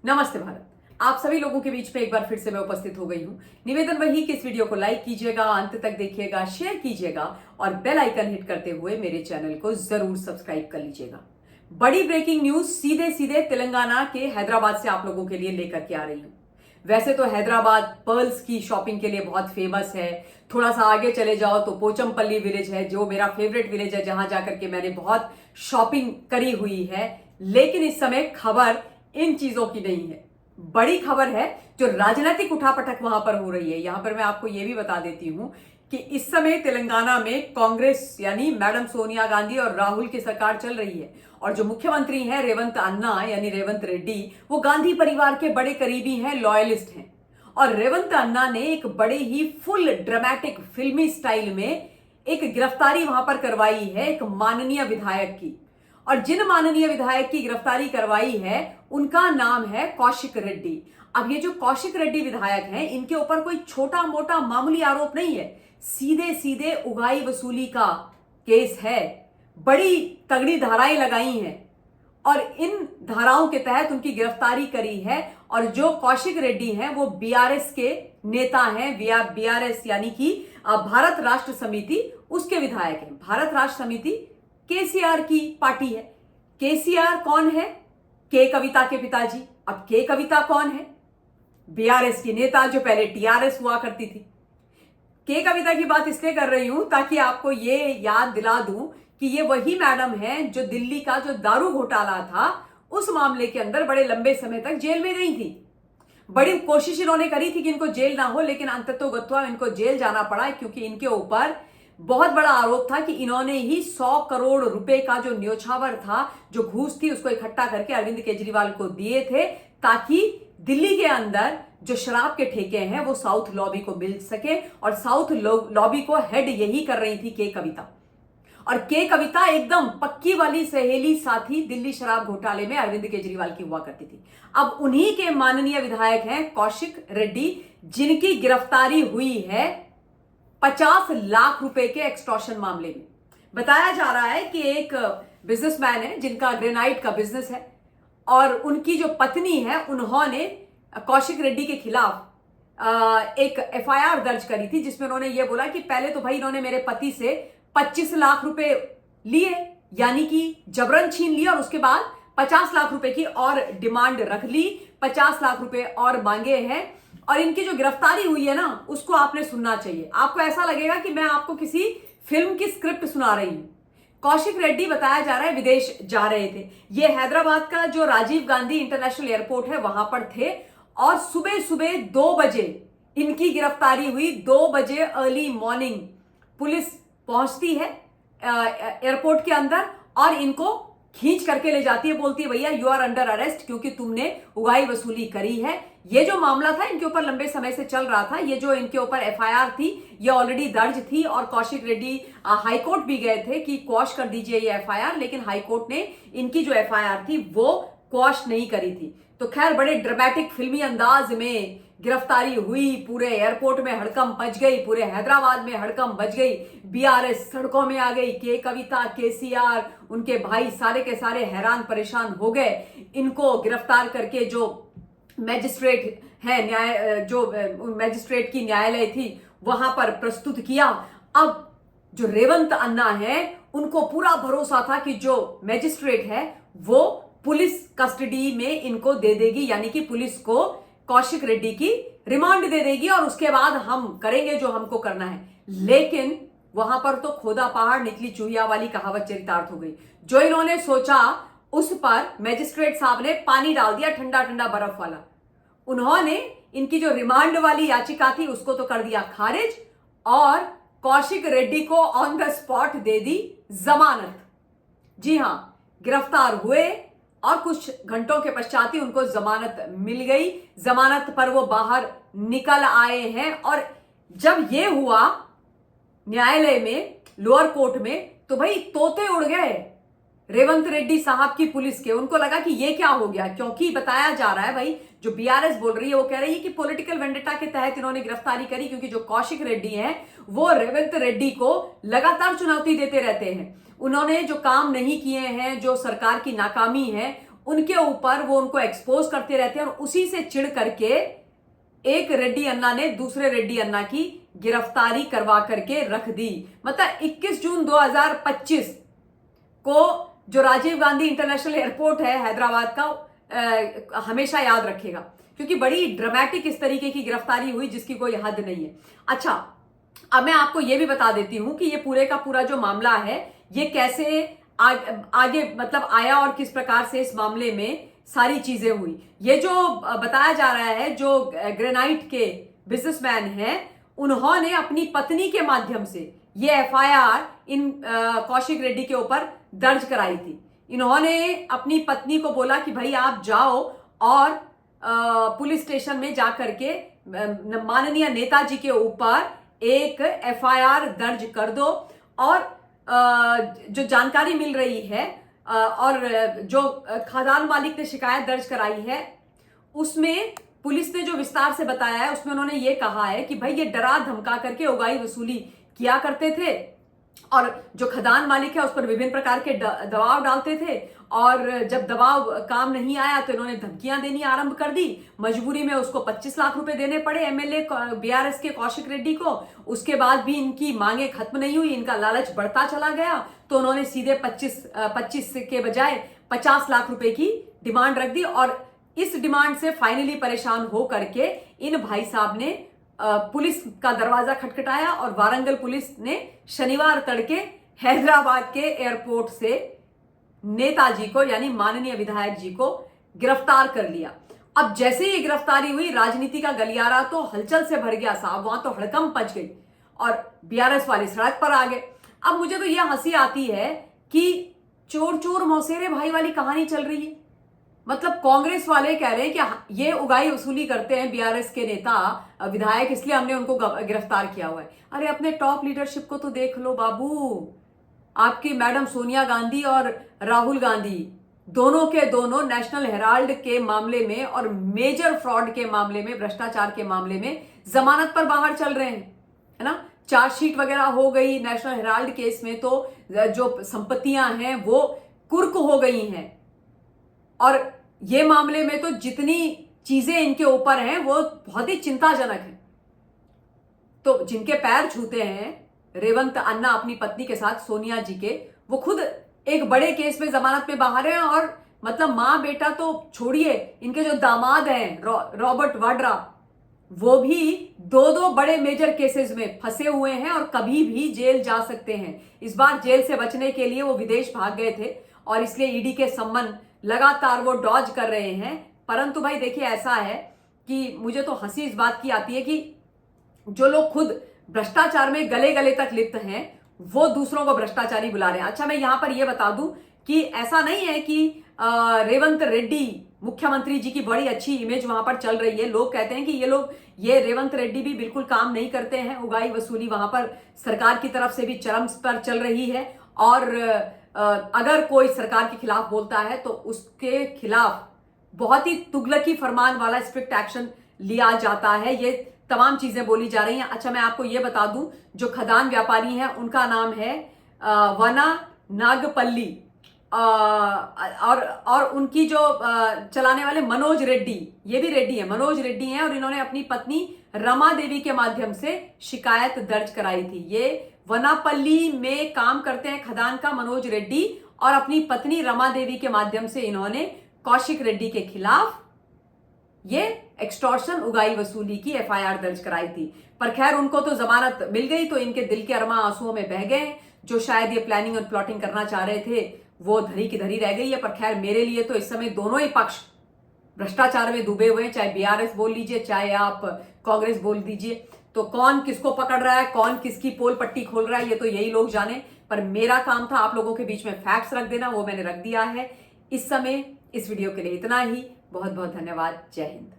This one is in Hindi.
नमस्ते भारत। आप सभी लोगों के बीच में एक बार फिर से मैं उपस्थित हो गई हूं। निवेदन वही कि इस वीडियो को लाइक कीजिएगा, अंत तक देखिएगा, शेयर कीजिएगा और बेल आइकन हिट करते हुए मेरे चैनल को जरूर सब्सक्राइब कर लीजिएगा। बड़ी ब्रेकिंग न्यूज सीधे सीधे तेलंगाना के हैदराबाद से आप लोगों के लिए लेकर के आ रही हूं। वैसे तो हैदराबाद पर्ल्स की शॉपिंग के लिए बहुत फेमस है। थोड़ा सा आगे चले जाओ तो पोचमपल्ली विलेज है, जो मेरा फेवरेट विलेज है, जहां जाकर के मैंने बहुत शॉपिंग करी हुई है। लेकिन इस समय खबर इन चीजों की नहीं है। बड़ी खबर है जो राजनीतिक उठापटक वहां पर हो रही है। यहां पर मैं आपको यह भी बता देती हूं कि इस समय तेलंगाना में कांग्रेस यानी मैडम सोनिया गांधी और राहुल की सरकार चल रही है और जो मुख्यमंत्री हैं रेवंत अन्ना यानी रेवंत रेड्डी, वो गांधी परिवार के बड़े करीबी हैं, लॉयलिस्ट हैं। और रेवंत अन्ना ने एक बड़े ही फुल ड्रामेटिक फिल्मी स्टाइल में एक गिरफ्तारी वहां पर करवाई है एक माननीय विधायक की। और जिन माननीय विधायक की गिरफ्तारी करवाई है उनका नाम है कौशिक रेड्डी। अब ये जो कौशिक रेड्डी विधायक हैं, इनके ऊपर कोई छोटा मोटा मामूली आरोप नहीं है, सीधे सीधे उगाई वसूली का केस है। बड़ी तगड़ी धाराएं लगाई हैं और इन धाराओं के तहत उनकी गिरफ्तारी करी है। और जो कौशिक रेड्डी हैं वो बीआरएस के नेता हैं। बीआरएस यानी कि भारत राष्ट्र समिति, उसके विधायक हैं। भारत राष्ट्र समिति केसीआर की पार्टी है। केसीआर कौन है? के कविता के पिताजी। अब के कविता कौन है? बीआरएस की नेता जो पहले टीआरएस हुआ करती थी। के कविता की बात इसलिए कर रही हूं ताकि आपको ये याद दिला दूं कि ये वही मैडम है जो दिल्ली का जो दारू घोटाला था उस मामले के अंदर बड़े लंबे समय तक जेल में गई थी। बड़ी कोशिश इन्होंने करी थी कि इनको जेल ना हो, लेकिन अंततोगत्वा इनको जेल जाना पड़ा क्योंकि इनके ऊपर बहुत बड़ा आरोप था कि इन्होंने ही 100 करोड़ रुपए का जो न्योछावर था, जो घूस थी, उसको इकट्ठा करके अरविंद केजरीवाल को दिए थे ताकि दिल्ली के अंदर जो शराब के ठेके हैं वो साउथ लॉबी को मिल सके। और साउथ लॉबी को हेड यही कर रही थी के कविता। और के कविता एकदम पक्की वाली सहेली साथी दिल्ली शराब घोटाले में अरविंद केजरीवाल की हुआ करती थी। अब उन्हीं के माननीय विधायक हैं कौशिक रेड्डी, जिनकी गिरफ्तारी हुई है 50 लाख रुपए के एक्सटॉर्शन मामले में। बताया जा रहा है कि एक बिजनेसमैन है जिनका ग्रेनाइट का बिजनेस है और उनकी जो पत्नी है उन्होंने कौशिक रेड्डी के खिलाफ एक एफआईआर दर्ज करी थी, जिसमें उन्होंने ये बोला कि पहले तो भाई इन्होंने मेरे पति से 25 लाख रुपए लिए, यानी कि जबरन छीन लिया, और उसके बाद 50 लाख रुपए की और डिमांड रख ली, 50 लाख रुपए और मांगे हैं। और इनकी जो गिरफ्तारी हुई है ना, उसको आपने सुनना चाहिए। आपको ऐसा लगेगा कि मैं आपको किसी फिल्म की स्क्रिप्ट सुना रही हूं। कौशिक रेड्डी बताया जा रहा है विदेश जा रहे थे। ये हैदराबाद का जो राजीव गांधी इंटरनेशनल एयरपोर्ट है वहां पर थे और सुबह सुबह 2 बजे इनकी गिरफ्तारी हुई। 2 बजे अर्ली मॉर्निंग पुलिस पहुंचती है एयरपोर्ट के अंदर और इनको खींच करके ले जाती है, बोलती है भैया यू आर अंडर अरेस्ट क्योंकि तुमने उगाई वसूली करी है। ये जो मामला था इनके ऊपर लंबे समय से चल रहा था। ये जो इनके ऊपर एफआईआर थी ये ऑलरेडी दर्ज थी और कौशिक रेड्डी हाईकोर्ट भी गए थे कि क्वॉश कर दीजिए ये एफआईआर, लेकिन हाईकोर्ट ने इनकी जो एफआईआर थी वो क्वॉश नहीं करी थी। तो खैर बड़े ड्रामेटिक फिल्मी अंदाज में गिरफ्तारी हुई, पूरे एयरपोर्ट में हड़कंप मच गई, पूरे हैदराबाद में हड़कंप मच गई, बीआरएस सड़कों में आ गई, के कविता, केसीआर, उनके भाई सारे के सारे हैरान परेशान हो गए। इनको गिरफ्तार करके जो मैजिस्ट्रेट है जो मैजिस्ट्रेट की न्यायालय थी वहां पर प्रस्तुत किया। अब जो रेवंत अन्ना है उनको पूरा भरोसा था कि जो मैजिस्ट्रेट है वो पुलिस कस्टडी में इनको दे देगी, यानी कि पुलिस को कौशिक रेड्डी की रिमांड दे देगी और उसके बाद हम करेंगे जो हमको करना है। लेकिन वहां पर तो खोदा पहाड़ निकली चूहिया वाली कहावत चरितार्थ हो गई। जो इन्होंने सोचा उस पर मैजिस्ट्रेट साहब ने पानी डाल दिया, ठंडा ठंडा बर्फ वाला। उन्होंने इनकी जो रिमांड वाली याचिका थी उसको तो कर दिया खारिज और कौशिक रेड्डी को ऑन द स्पॉट दे दी जमानत। जी हां, गिरफ्तार हुए और कुछ घंटों के पश्चात ही उनको जमानत मिल गई। जमानत पर वो बाहर निकल आए हैं और जब ये हुआ न्यायालय में, लोअर कोर्ट में, तो भाई तोते उड़ गए रेवंत रेड्डी साहब की पुलिस के। उनको लगा कि ये क्या हो गया, क्योंकि बताया जा रहा है भाई, जो बीआरएस बोल रही है वो कह रही है कि पॉलिटिकल वेंडेटा के तहत इन्होंने गिरफ्तारी करी क्योंकि जो कौशिक रेड्डी हैं वो रेवंत रेड्डी को लगातार चुनौती देते रहते हैं। उन्होंने जो काम नहीं किए हैं, जो सरकार की नाकामी है उनके ऊपर वो उनको एक्सपोज करते रहते हैं और उसी से चिढ़ करके एक रेड्डी अन्ना ने दूसरे रेड्डी अन्ना की गिरफ्तारी करवा करके रख दी। मतलब 21 जून 2025 को जो राजीव गांधी इंटरनेशनल एयरपोर्ट है हैदराबाद का, हमेशा याद रखेगा, क्योंकि बड़ी ड्रामेटिक इस तरीके की गिरफ्तारी हुई जिसकी कोई हद नहीं है। अच्छा, अब मैं आपको यह भी बता देती हूं कि ये पूरे का पूरा जो मामला है ये कैसे आगे मतलब आया और किस प्रकार से इस मामले में सारी चीजें हुई। ये जो बताया जा रहा है, जो ग्रेनाइट के बिजनेसमैन हैं, उन्होंने अपनी पत्नी के माध्यम से ये एफआईआर इन कौशिक रेड्डी के ऊपर दर्ज कराई थी। इन्होंने अपनी पत्नी को बोला कि भाई आप जाओ और पुलिस स्टेशन में जाकर के माननीय नेताजी के ऊपर एक एफआईआर दर्ज कर दो। और जो जानकारी मिल रही है और जो खदान मालिक ने शिकायत दर्ज कराई है उसमें पुलिस ने जो विस्तार से बताया है उसमें उन्होंने ये कहा है कि भाई ये डरा धमका करके उगाई वसूली किया करते थे और जो खदान मालिक है उस पर विभिन्न प्रकार के दबाव डालते थे और जब दबाव काम नहीं आया तो इन्होंने धमकियां देनी आरंभ कर दी। मजबूरी में उसको 25 लाख रुपए देने पड़े एमएलए बीआरएस के कौशिक रेड्डी को। उसके बाद भी इनकी मांगे खत्म नहीं हुई, इनका लालच बढ़ता चला गया तो उन्होंने सीधे 25 के बजाय 50 लाख रुपए की डिमांड रख दी। और इस डिमांड से फाइनली परेशान हो करके इन भाई साहब ने पुलिस का दरवाजा खटखटाया और वारंगल पुलिस ने शनिवार तड़के हैदराबाद के एयरपोर्ट से नेताजी को यानी माननीय विधायक जी को गिरफ्तार कर लिया। अब जैसे ही गिरफ्तारी हुई राजनीति का गलियारा तो हलचल से भर गया साहब, वहां तो हड़कंप मच गई और बीआरएस वाले सड़क पर आ गए। अब मुझे तो यह हंसी आती है कि चोर चोर मौसेरे भाई वाली कहानी चल रही है। मतलब कांग्रेस वाले कह रहे हैं कि ये उगाई वसूली करते हैं बीआरएस के नेता विधायक, इसलिए हमने उनको गिरफ्तार किया हुआ है। अरे अपने टॉप लीडरशिप को तो देख लो बाबू, आपकी मैडम सोनिया गांधी और राहुल गांधी दोनों के दोनों नेशनल हेराल्ड के मामले में और मेजर फ्रॉड के मामले में, भ्रष्टाचार के मामले में जमानत पर बाहर चल रहे हैं, है ना। चार्जशीट वगैरह हो गई नेशनल हेराल्ड केस में, तो जो संपत्तियां हैं वो कुर्क हो गई हैं और ये मामले में तो जितनी चीजें इनके ऊपर हैं वो बहुत ही चिंताजनक है। तो जिनके पैर छूते हैं रेवंत अन्ना अपनी पत्नी के साथ सोनिया जी के, वो खुद एक बड़े केस में जमानत में बाहर हैं और मतलब मां बेटा तो छोड़िए, इनके जो दामाद हैं रॉबर्ट वाड्रा वो भी दो बड़े मेजर केसेस में फंसे हुए हैं और कभी भी जेल जा सकते हैं। इस बार जेल से बचने के लिए वो विदेश भाग गए थे और इसलिए ईडी के सम्मन लगातार वो डॉज कर रहे हैं। परंतु भाई देखिए ऐसा है कि मुझे तो हंसी इस बात की आती है कि जो लोग खुद भ्रष्टाचार में गले गले तक लिप्त हैं वो दूसरों को भ्रष्टाचारी बुला रहे हैं। अच्छा, मैं यहां पर यह बता दूं कि ऐसा नहीं है कि रेवंत रेड्डी मुख्यमंत्री जी की बड़ी अच्छी इमेज वहां पर चल रही है। लोग कहते हैं कि ये रेवंत रेड्डी भी बिल्कुल काम नहीं करते हैं, उगाई वसूली वहां पर सरकार की तरफ से भी चरम पर चल रही है और अगर कोई सरकार के खिलाफ बोलता है तो उसके खिलाफ बहुत ही तुगलकी फरमान वाला स्ट्रिक्ट एक्शन लिया जाता है। ये तमाम चीजें बोली जा रही हैं। अच्छा, मैं आपको ये बता दूं, जो खदान व्यापारी हैं उनका नाम है वना नागपल्ली और उनकी जो चलाने वाले मनोज रेड्डी, ये भी रेड्डी है, मनोज रेड्डी हैं और इन्होंने अपनी पत्नी रमा देवी के माध्यम से शिकायत दर्ज कराई थी। ये वनापल्ली में काम करते हैं खदान का मनोज रेड्डी और अपनी पत्नी रमा देवी के माध्यम से इन्होंने कौशिक रेड्डी के खिलाफ ये एक्सटॉर्शन उगाई वसूली की एफआईआर दर्ज कराई थी। पर खैर उनको तो जमानत मिल गई तो इनके दिल के अरमा आंसुओं में बह गए। जो शायद ये प्लानिंग और प्लॉटिंग करना चाह रहे थे वो धरी की धरी रह गई है। पर खैर मेरे लिए तो इस समय दोनों ही पक्ष भ्रष्टाचार में डूबे हुए हैं, चाहे बीआरएस बोल लीजिए चाहे आप कांग्रेस बोल दीजिए। तो कौन किसको पकड़ रहा है, कौन किसकी पोल पट्टी खोल रहा है, ये तो यही लोग जाने। पर मेरा काम था आप लोगों के बीच में फैक्ट्स रख देना, वो मैंने रख दिया है। इस समय इस वीडियो के लिए इतना ही। बहुत बहुत धन्यवाद। जय हिंद।